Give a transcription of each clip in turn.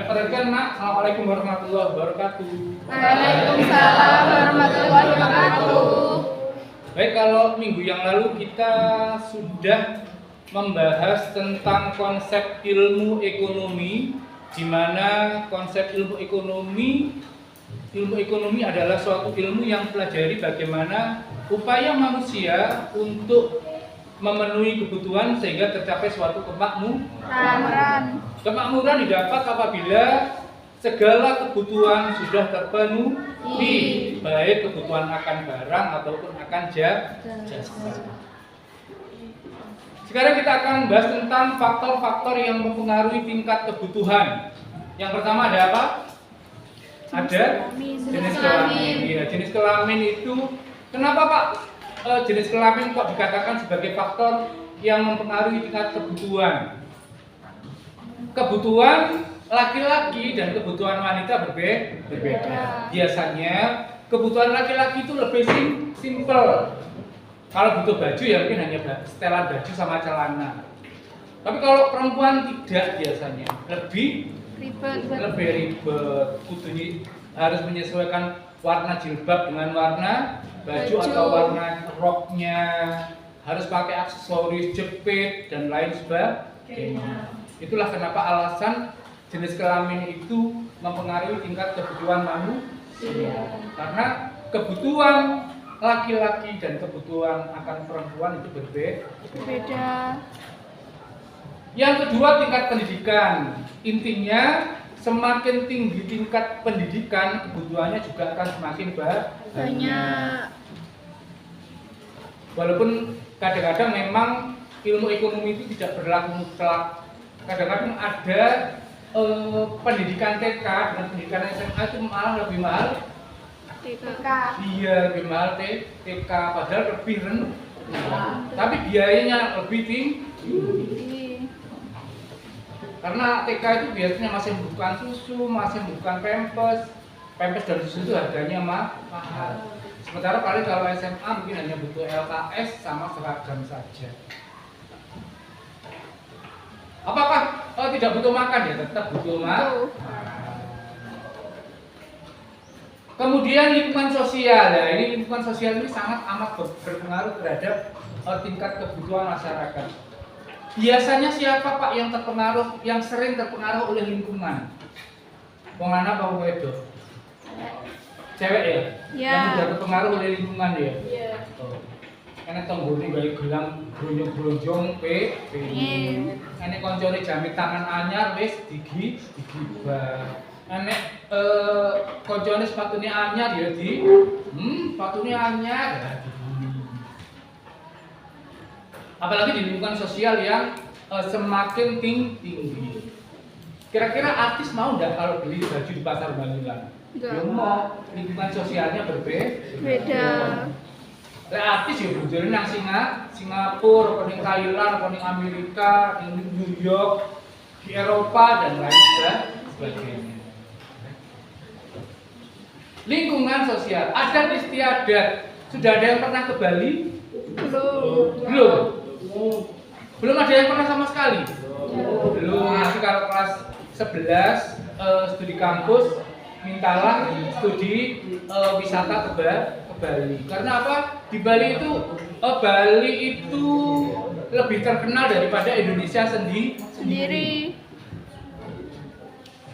Perhatikan nak, Assalamualaikum warahmatullahi wabarakatuh. Waalaikumsalam warahmatullahi wabarakatuh. Baik, kalau minggu yang lalu kita sudah membahas tentang konsep ilmu ekonomi, di mana konsep ilmu ekonomi adalah suatu ilmu yang pelajari bagaimana upaya manusia untuk memenuhi kebutuhan sehingga tercapai suatu kemakmuran. Kemakmuran didapat apabila segala kebutuhan sudah terpenuhi, baik kebutuhan akan barang ataupun akan jasa. Sekarang kita akan bahas tentang faktor-faktor yang mempengaruhi tingkat kebutuhan. Yang pertama ada apa? Ada jenis kelamin. Ya, jenis kelamin itu kenapa Pak? Jenis kelamin kok dikatakan sebagai faktor yang mempengaruhi tingkat kebutuhan? Kebutuhan laki-laki dan kebutuhan wanita berbeda. Biasanya kebutuhan laki-laki itu lebih simple. Kalau butuh baju ya mungkin hanya setelan baju sama celana. Tapi kalau perempuan tidak, biasanya lebih ribet. Kudunya harus menyesuaikan warna jilbab dengan warna baju atau warna roknya, harus pakai aksesoris, jepit dan lain sebagainya. Itulah kenapa alasan jenis kelamin itu mempengaruhi tingkat kebutuhan manusia. Karena kebutuhan laki-laki dan kebutuhan akan perempuan itu berbeda. Yang kedua, tingkat pendidikan. Intinya semakin tinggi tingkat pendidikan, kebutuhannya juga akan semakin banyak. Walaupun kadang-kadang memang ilmu ekonomi itu tidak berlaku mutlak. Kadang-kadang ada pendidikan TK dengan pendidikan SMA itu malah lebih mahal. TK. Iya, lebih mahal TK, padahal lebih rendah. Tapi biayanya lebih tinggi. Karena TK itu biasanya masih membutuhkan susu, masih membutuhkan pampers dan susu itu harganya mahal. Sementara paling kalau SMA mungkin hanya butuh LKS sama seragam saja. Apakah tidak butuh makan? Ya tetap butuh makan. Kemudian lingkungan sosial. Ya, ini lingkungan sosial ini sangat amat berpengaruh terhadap tingkat kebutuhan masyarakat. Biasanya siapa Pak yang sering terpengaruh oleh lingkungan? Wong lanang apa wong wedok? Cewek ya? Yang mudah terpengaruh oleh lingkungan ya? Iya. Karena tonggone gawe gelang bronjong-bronjong Nek koncone jamit tangan anyar wis digibah. Nek koncone sepatune anyar ya sepatune anyar ya apalagi di lingkungan sosial yang semakin tinggi. Kira-kira artis mau nggak kalau beli baju di pasar Banyulang? Ya mau, lingkungan sosialnya berbeda. Artis ya bujurnya nang Singapura, ning Thailand, ning Amerika, ning New York, di Eropa dan lain sebagainya. Lingkungan sosial, adat istiadat. Sudah ada yang pernah ke Bali? Belum ada yang pernah sama sekali? Belum. Nanti kalau kelas 11 studi kampus, mintalah studi wisata ke Bali. Karena apa? Di Bali itu lebih terkenal daripada Indonesia sendiri.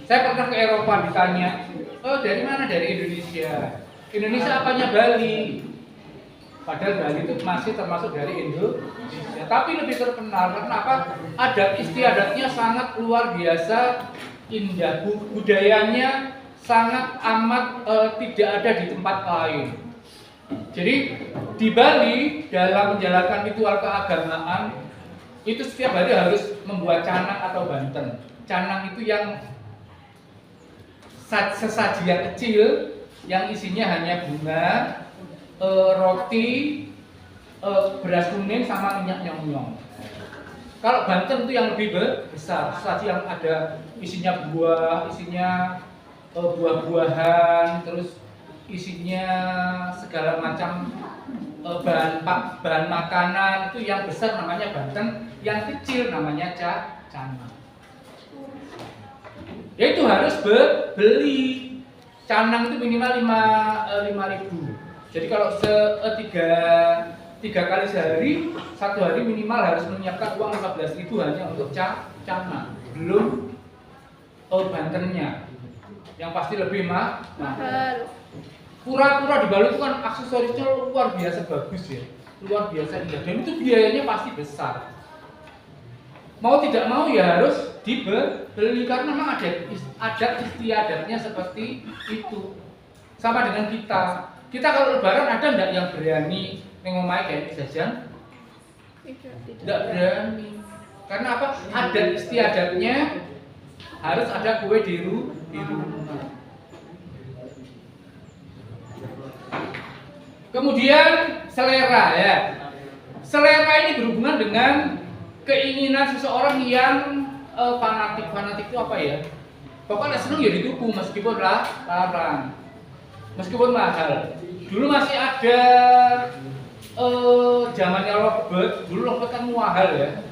Saya pernah ke Eropa, ditanya, dari mana? Dari Indonesia. Indonesia apanya Bali? Padahal Bali itu masih termasuk dari Indonesia, tapi lebih terkenal karena apa? Adat istiadatnya sangat luar biasa indah, budayanya sangat amat tidak ada di tempat lain. Jadi di Bali dalam menjalankan ritual keagamaan itu setiap hari harus membuat canang atau banten. Canang itu yang sesaji yang kecil yang isinya hanya bunga, roti, beras kuning sama minyak nyong-nyong. Kalau banten itu yang lebih besar, sesaji yang ada isinya buah-buahan, terus isinya segala macam bahan makanan. Itu yang besar namanya banten, yang kecil namanya canang. Yaitu harus beli. Canang itu minimal 5.000. Jadi kalau tiga kali sehari, satu hari minimal harus menyiapkan uang 15.000 hanya untuk canang. Belum banternya, yang pasti lebih mahal. Pura-pura di Bali itu kan aksesorisnya luar biasa bagus ya, luar biasa indah, dan itu biayanya pasti besar. Mau tidak mau ya harus dibeli karena memang adat istiadatnya seperti itu. Sama dengan kita kalau lebaran ada enggak yang berani ngomai kayak jajan? Tidak berani. Karena apa? Adat istiadatnya harus ada kue di rumah. Kemudian selera ya. Selera ini berhubungan dengan keinginan seseorang yang fanatik. Fanatik itu apa ya? Pokoknya seneng ya dituku meskipun larang, meskipun mahal. Dulu masih ada zamannya lovebird. Dulu lovebird kan mahal ya.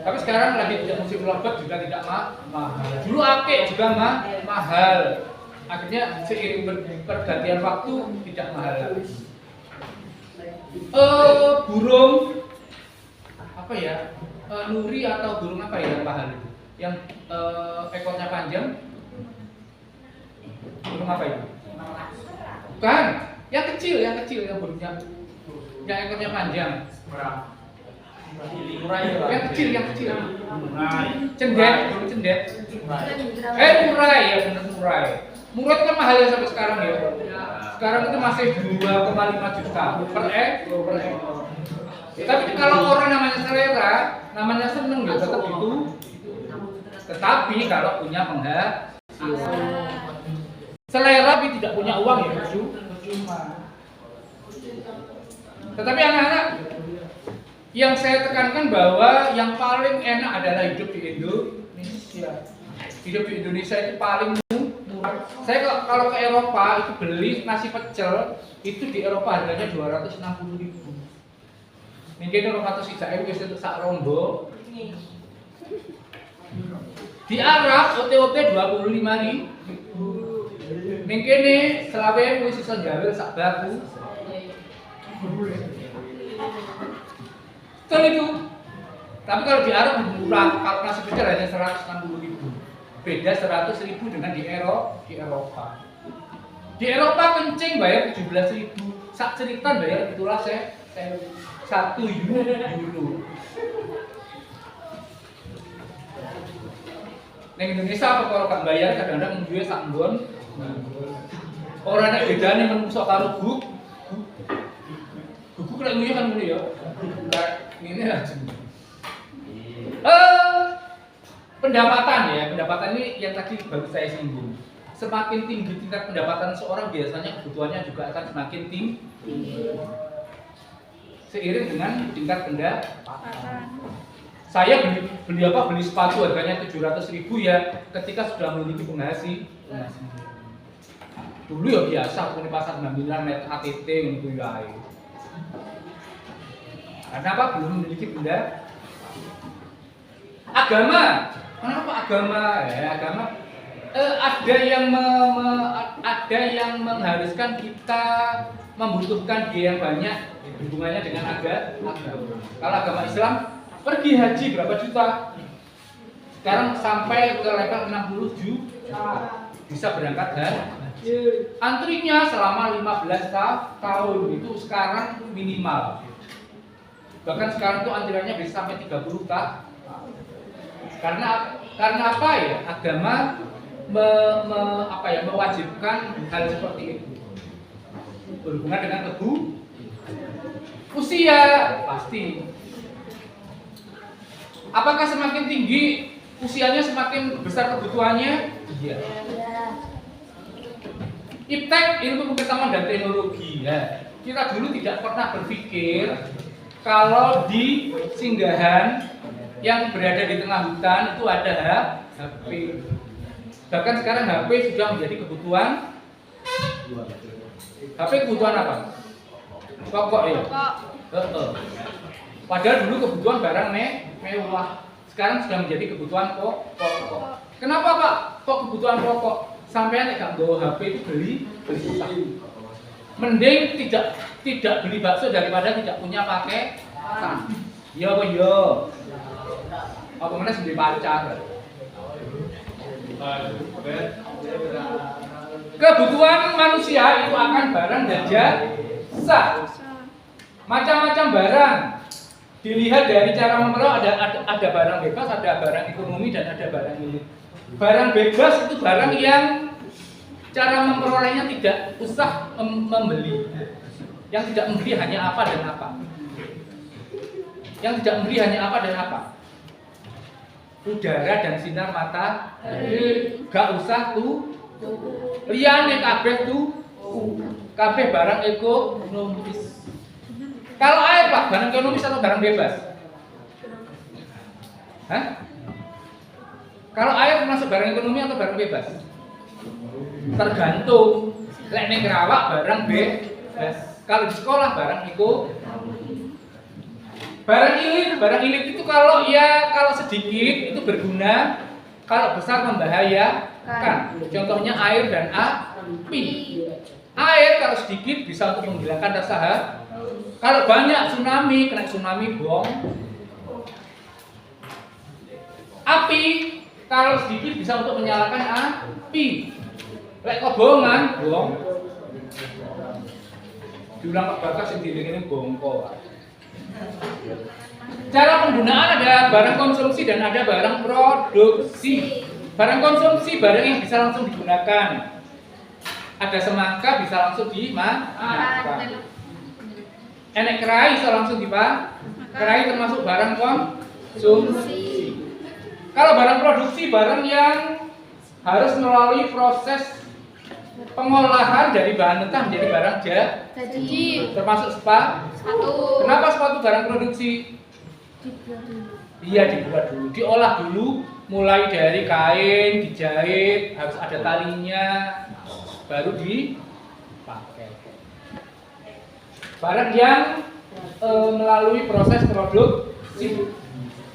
Tapi sekarang lagi tidak musim lovebird juga tidak mahal. Dulu ake juga mahal. Akhirnya seiring pergantian waktu tidak mahal lagi. Burung apa ya? Nuri atau burung apa ya mahal itu? Yang ekornya panjang? Burung apa itu? Bukan, yang kecil yang burungnya, yang ekornya panjang. Murai. Yang kecil. Cendet, burung cendet. Murai ya, benar murai. Murai itu kan mahal ya sampai sekarang ya. Sekarang itu masih 2,5 juta per ekor. Tapi kalau orang namanya selera, namanya seneng ya tetap itu. Tetapi kalau punya penghasilan, selera tapi tidak punya uang ya percuma. Tetapi anak-anak, yang saya tekankan bahwa yang paling enak adalah hidup di Indonesia. Hidup di Indonesia itu paling murah. Saya kalau ke Eropa itu beli nasi pecel itu di Eropa harganya 260.000. Mungkin 200 wis untuk sak rondo. Di Arab OT-OT 25.000. Mungkin nih selawe wis iso gawe sak baku. Betul itu. Tapi kalau di Arab murah, kalau nasi pecel hanya 160.000. Beda 100.000 dengan di Eropa. Di Eropa kencing bayar 17.000. Sak ceritan bayar itulah saya 1 euro. Neng Indonesia apa kalau gak bayar kadang-kadang duwe sak nggon. Ora nek bedane menungso karo guguk lek nguyu kan ngono ya. Ngene aja. Pendapatan ini yang tadi baru saya singgung. Semakin tinggi tingkat pendapatan seorang biasanya kebutuhannya juga akan semakin tinggi. Seiring dengan tingkat pendapatan. Saya beli sepatu harganya 700.000 ya ketika sudah memiliki penghasilan. Dulu ya biasa aku di pasar 9 meter ATT gitu ya. Karena apa? Belum memiliki benda. Agama. Kenapa agama? Agama ada yang mengharuskan kita membutuhkan biaya yang banyak hubungannya dengan agama. Kalau agama Islam pergi haji berapa juta? Sekarang sampai ke level 60 juta bisa berangkat haji. Antrinya selama 15 tahun itu sekarang minimal. Bahkan sekarang itu antriannya bisa sampai 30 tahun. Karena apa ya? Agama mewajibkan hal seperti itu. Berhubungan dengan usia pasti. Apakah semakin tinggi usianya semakin besar kebutuhannya? Iya. Iptek, ilmu pengetahuan dan teknologi ya. Kita dulu tidak pernah berpikir kalau di singgahan yang berada di tengah hutan itu ada HP. Bahkan sekarang HP sudah menjadi kebutuhan. HP kebutuhan apa? Pokok ya. Padahal dulu kebutuhan barang mewah. Sekarang sudah menjadi kebutuhan pokok. Kenapa Pak? Kok kebutuhan pokok? Sampean nek gak bawa HP itu beli utang. Mending tidak beli bakso daripada tidak punya paketan. Iya apa iya? Apa mana sendiri pacar? Kebutuhan manusia itu akan barang dan jasa. Macam-macam barang. Dilihat dari cara memperoleh ada barang bebas, ada barang ekonomi dan ada barang milik. Barang bebas itu barang yang cara memperolehnya tidak usah membeli. Yang tidak membeli hanya apa dan apa. Yang tidak membeli hanya apa dan apa. Udara dan sinar matahari. Gak usah tuh. Liyane kabeh tuh. Kabeh barang ekonomis. Kalau air Pak, barang ekonomis atau barang bebas? Hah? Kalau air termasuk barang ekonomi atau barang bebas? Tergantung. Lek ning Kerawak barang bebas. Kalau di sekolah barang ekonomi. Barang ilit itu kalau sedikit itu berguna, kalau besar membahayakan. Contohnya air dan api. Air kalau sedikit bisa untuk menghilangkan rasa haus. Kalau banyak kena tsunami bom. Api kalau sedikit bisa untuk menyalakan api. Lek kobongan bom. Diulang Pak Bakas yang diringin bongko. Cara penggunaan ada barang konsumsi dan ada barang produksi. Barang konsumsi barang yang bisa langsung digunakan. Ada semangka bisa langsung dimakan. Enek kerai bisa langsung dipakai. Kerai termasuk barang konsumsi. Kalau barang produksi barang yang harus melalui proses pengolahan dari bahan mentah menjadi barang jadi. Termasuk sepatu. Kenapa sepatu barang produksi? Iya, dibuat dulu, diolah dulu, mulai dari kain, dijahit, harus ada talinya, baru dipakai. Barang yang melalui proses produksi.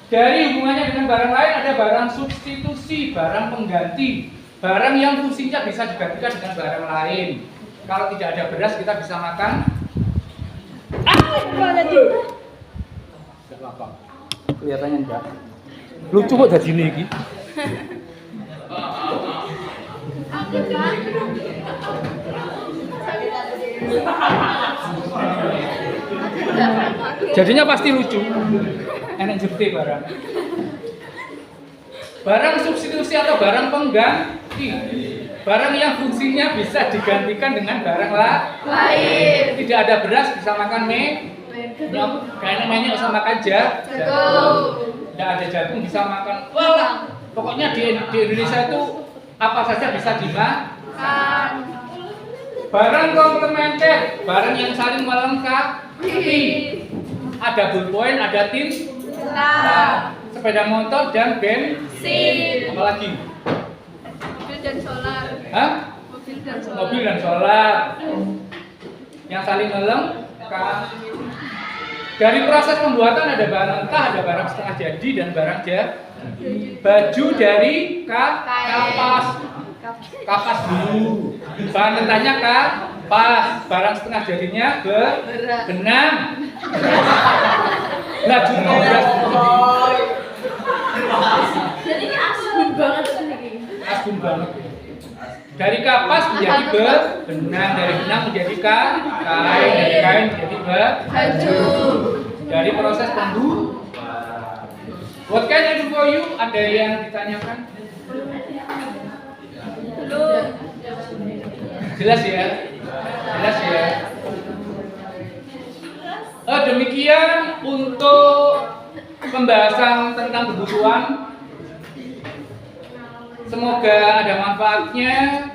Dari hubungannya dengan barang lain ada barang substitusi, barang pengganti, barang yang fungsinya bisa digantikan dengan barang lain. Kalau tidak ada beras kita bisa makan. Tidak apa-apa. Kelihatannya enggak. Lucu kok jadi ini. Jadinya pasti lucu. Enak jepit barang. Barang substitusi atau barang pengganti. Barang yang fungsinya bisa digantikan dengan barang lain. Tidak ada beras bisa makan mie. Kayaknya mainnya bisa makan jagung. Tidak ada jagung bisa makan. Wah, pokoknya di Indonesia itu apa saja bisa dimakan. Barang komplementer, barang yang saling melengkapi. Ada ballpoint, ada tinta, sepeda motor dan bensin. Apa lagi? Mobil dan solar. Hah? Mobil dan solar. Yang saling melengkapi. Dari proses pembuatan ada barang mentah, ada barang setengah jadi dan barang jadi. Baju dari kapas dulu. Bahan mentahnya kapas, barang setengah jadinya benang. Baju beras. Jadi ini asbun banget ini. Asbun banget. Dari kapas menjadi benang, dari benang menjadi kain, dari kain menjadi baju. Dari proses pembuatan. What can I do for you? Ada yang ditanyakan? Belum. Jelas ya? Jelas ya? Demikian untuk pembahasan tentang kebutuhan. Semoga ada manfaatnya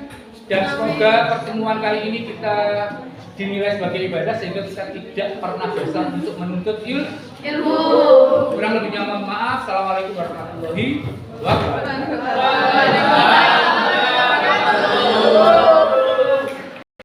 dan semoga pertemuan kali ini kita dinilai sebagai ibadah sehingga kita tidak pernah bosan untuk menuntut ilmu. Kurang lebihnya mohon maaf. Assalamualaikum warahmatullahi wabarakatuh.